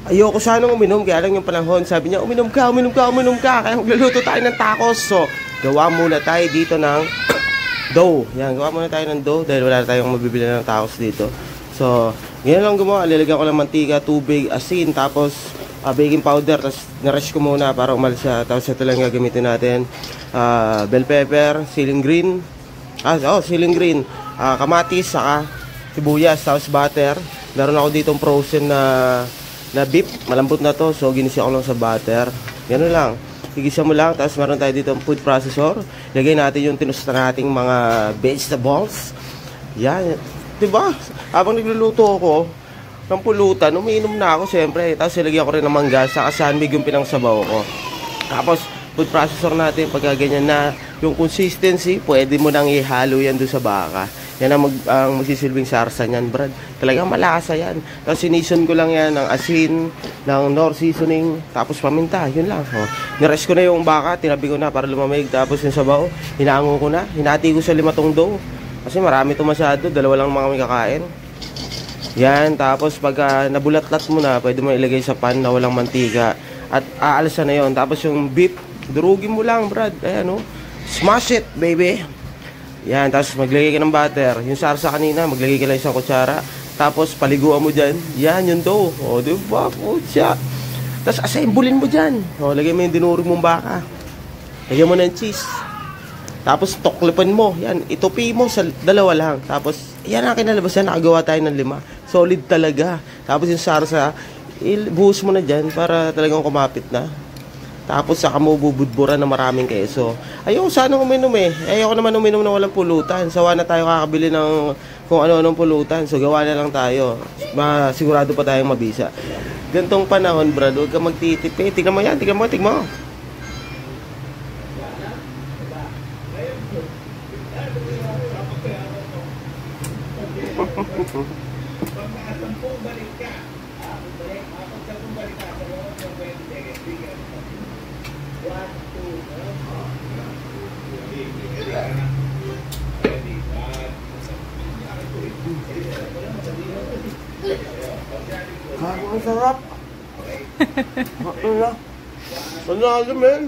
ayoko sanang uminom, kaya lang yung panahon, sabi niya, uminom ka, uminom ka, uminom ka, kaya magluluto tayo ng tacos. So, gawa muna tayo dito ng dough. Yan, gawa muna tayo ng dough dahil wala tayong mabibili ng tacos dito. So, ganyan lang gumawa. Lalagyan ko ng mantika, tubig, asin, tapos baking powder. Tapos narush ko muna para umalis siya. Tapos ito lang gagamitin natin. Bell pepper, ceiling green. Ceiling green. Kamatis, saka sibuyas, tapos butter. Meron ako ditong frozen na beef. Malambot na to. So, ginisa ko lang sa butter. Ganun lang. Igisa mo lang. Tapos meron tayo ditong food processor. Lagay natin yung tinusta nating mga vegetables. Yan. Diba? Habang nagluluto ako ng pulutan, umiinom na ako siyempre. Tapos ilagyan ko rin ng mangga, saka sunmig yung pinangsabaw ko. Tapos food processor natin, pagka ganyan na yung consistency, pwede mo nang ihalo yan doon sa baka. Yan ang magsisilbing sarsa niyan, Brad. Talagang malasa yan. Tapos sinison ko lang yan ng asin, ng nor seasoning, tapos paminta. Yun lang. Nirest ko na yung baka, tinabi ko na para lumamig. Tapos yung sabaw, hinango ko na. Hinati ko sa 5 dough. Kasi marami ito masyado, 2 lang mga may kakain. Yan, tapos pagka nabulat-lat mo na, pwede mo ilagay sa pan na walang mantika. At aalsa na yon. Tapos yung beef, durugin mo lang, Brad. Ayan, oh. Smash it, baby. Yan, tapos maglagay ka ng butter. Yung sarsa kanina, maglagay ka lang 1 kutsara. Tapos paliguan mo dyan. Yan, yung dough. O, diba? Putya. Tapos assemblein mo dyan. O, lagay mo yung dinurog mong baka. Lagyan mo ng cheese. Tapos toklipan mo. Yan, itupi mo sa 2 lang. Tapos, yan ang kinalabasan. Nakagawa tayo ng 5. Solid talaga. Tapos yung sarsa, buhos mo na dyan para talagang kumapit na. Tapos saka mo bubudburan na maraming keso. Ayoko sana uminom eh. Ayoko naman uminom na walang pulutan. Sawa na tayo kakabili ng kung ano-anong pulutan. So gawa na lang tayo. Sigurado pa tayong mabisa. Gantong panahon, Brad, huwag ka magtitipi. Tignan mo yan, tignan mo, tignan mo. Ang sarap. Ano na? Ano na, men?